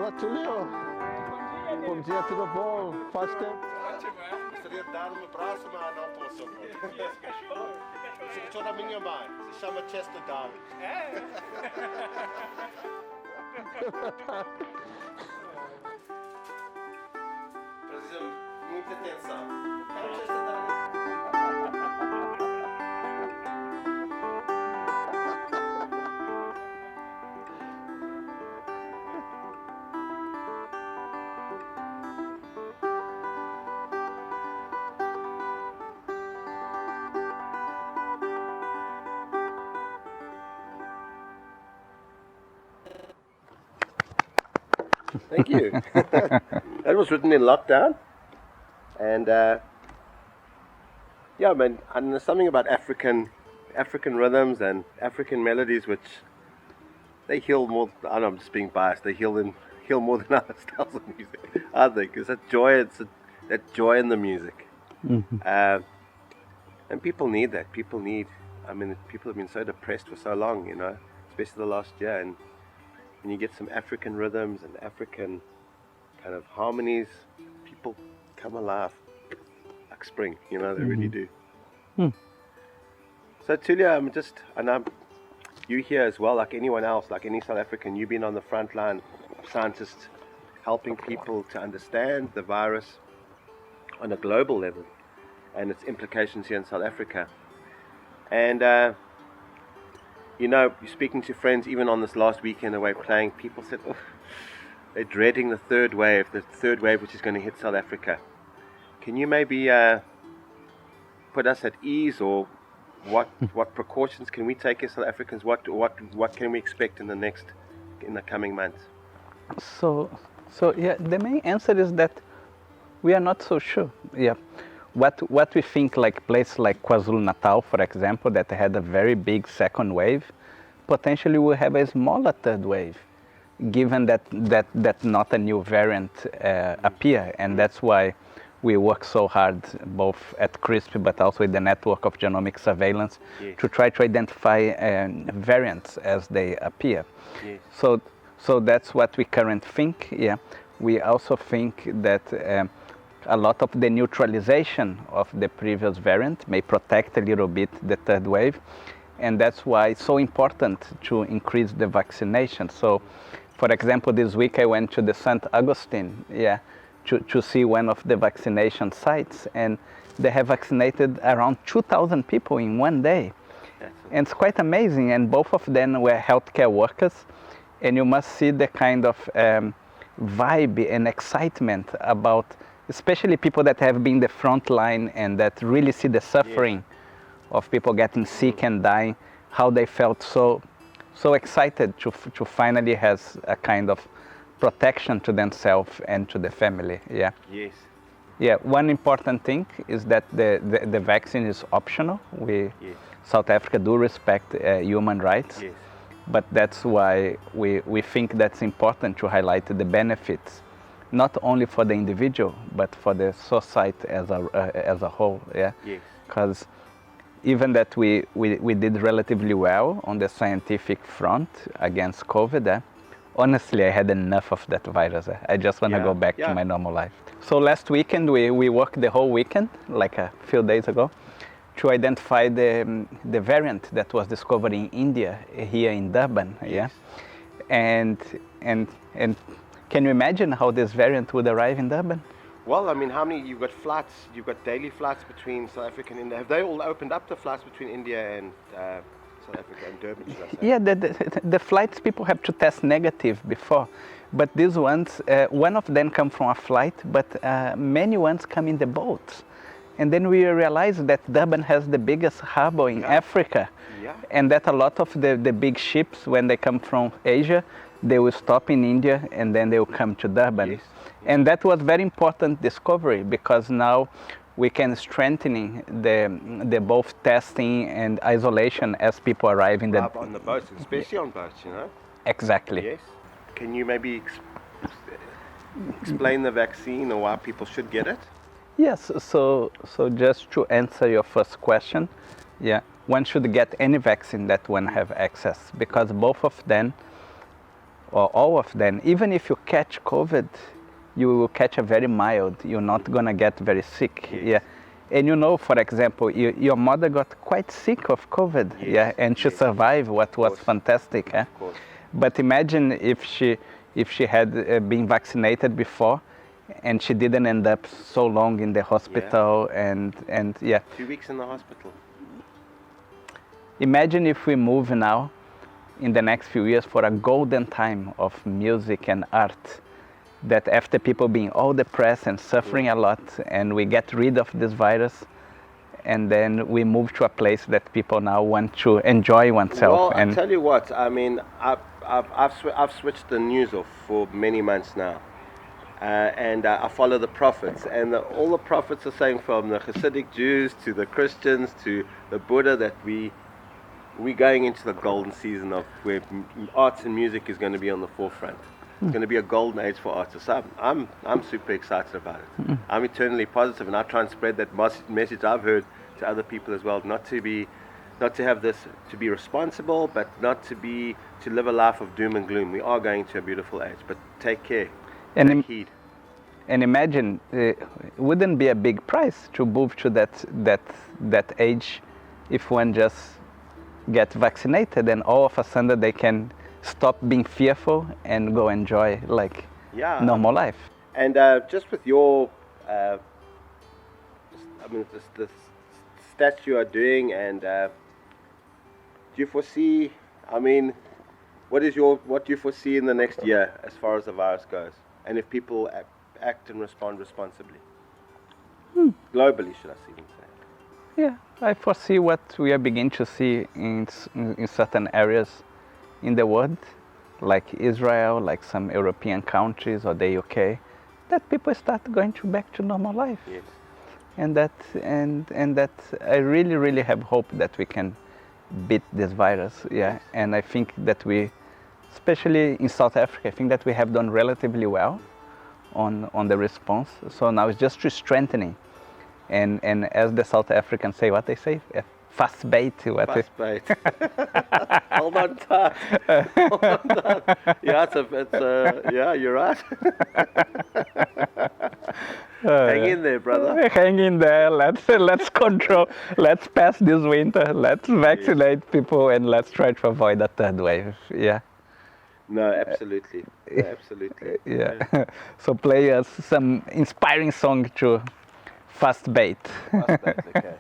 Olá, Tulio. Bom dia, tudo bom? Faz tempo. Ótimo, é? Gostaria de dar um abraço, mas não posso. Esse cachorro? Esse cachorro da minha mãe. Se chama Chester Darling. É? Precisa muita atenção. Quero Chester Darling. Thank you. That was written in lockdown, and yeah, man, and there's something about African rhythms and African melodies which they heal more. I know I'm just being biased. They heal more than other styles of music. I think it's that joy. That joy in the music, and people need that. People have been so depressed for so long, you know, especially the last year, and when you get some African rhythms and African kind of harmonies, people come alive like spring, you know, they really do. So Tulio, you here as well, like anyone else, like any South African, you've been on the front line, scientists helping people to understand the virus on a global level and its implications here in South Africa. And you know, speaking to friends, even on this last weekend away playing, people said, oh, they're dreading the third wave which is going to hit South Africa. Can you maybe put us at ease, or what precautions can we take as South Africans? What can we expect in the coming months? So yeah, the main answer is that we are not so sure. Yeah. What we think, like places like KwaZulu-Natal, for example, that had a very big second wave, potentially will have a smaller third wave, given that not a new variant appear, and that's why we work so hard, both at CRISP but also with the network of genomic surveillance, to try to identify variants as they appear. Yes. So that's what we currently think. Yeah, we also think that. A lot of the neutralization of the previous variant may protect a little bit the third wave, and that's why it's so important to increase the vaccination. So, for example, this week I went to the St. Augustine, to see one of the vaccination sites, and they have vaccinated around 2,000 people in one day. And it's quite amazing, and both of them were healthcare workers, and you must see the kind of vibe and excitement about especially people that have been the front line and that really see the suffering of people getting sick and dying, how they felt so excited to finally has a kind of protection to themselves and to the family. Yeah. Yes. Yeah. One important thing is that the vaccine is optional. South Africa do respect human rights, but that's why we think that's important to highlight the benefits, not only for the individual, but for the society as a whole, Because even that we did relatively well on the scientific front against COVID, honestly, I had enough of that virus. I just want to go back to my normal life. So last weekend, we worked the whole weekend, like a few days ago, to identify the variant that was discovered in India, here in Durban, And can you imagine how this variant would arrive in Durban? Well, I mean, you've got daily flights between South Africa and India. Have they all opened up the flights between India and South Africa and Durban, should I say? Yeah, the flights, people have to test negative before. But these ones, one of them come from a flight, but many ones come in the boats. And then we realized that Durban has the biggest harbor in Africa. Yeah. And that a lot of the big ships, when they come from Asia, they will stop in India and then they will come to Durban. Yes. And that was very important discovery, because now we can strengthening the both testing and isolation as people arrive in on the boats, especially on boats, you know. Exactly. Yes. Can you maybe explain the vaccine or why people should get it? Yes. So just to answer your first question, one should get any vaccine that one have access, because both of them or all of them, even if you catch COVID, you will catch a very mild. You're not gonna get very sick. Yes. Yeah. And you know, for example, your mother got quite sick of COVID, Yes. yeah, and she Yes. survived, what was fantastic. Eh? Of course. But imagine if she had been vaccinated before, and she didn't end up so long in the hospital, and yeah. 2 weeks in the hospital. Imagine if we move now, in the next few years, for a golden time of music and art, that after people being all depressed and suffering a lot, and we get rid of this virus, and then we move to a place that people now want to enjoy oneself. Well, and I tell you what, I mean, I've switched the news off for many months now. And I follow the prophets, and all the prophets are saying, from the Hasidic Jews to the Christians to the Buddha, that we're going into the golden season of where arts and music is going to be on the forefront. It's going to be a golden age for artists. I'm super excited about it. I'm eternally positive, and I try and spread that message I've heard to other people as well. Not to have this, to be responsible, but not to live a life of doom and gloom. We are going to a beautiful age, but take care. Take heed. And imagine, it wouldn't be a big price to move to that age if one just get vaccinated, and all of a sudden they can stop being fearful and go enjoy normal life. And just with your, I mean, the stats you are doing, and do you foresee? I mean, what do you foresee in the next year as far as the virus goes, and if people act and respond responsibly, globally, should I even say? Yeah, I foresee what we are beginning to see in certain areas in the world, like Israel, like some European countries or the UK, that people start going back to normal life. Yes. And that I really have hope that we can beat this virus. Yeah. Yes. And I think that we, especially in South Africa, I think that we have done relatively well on the response. So now it's just strengthening. And as the South Africans say, what they say, fast bait. Fast bait. Hold on tight. Hold on tight. Yeah, yeah, you're right. Hang in there, brother. Hang in there. Let's control. Let's pass this winter. Let's vaccinate people, and let's try to avoid a third wave. Yeah. No, absolutely. No, absolutely. Yeah. So play us some inspiring song to fast bait. Fast bait, okay.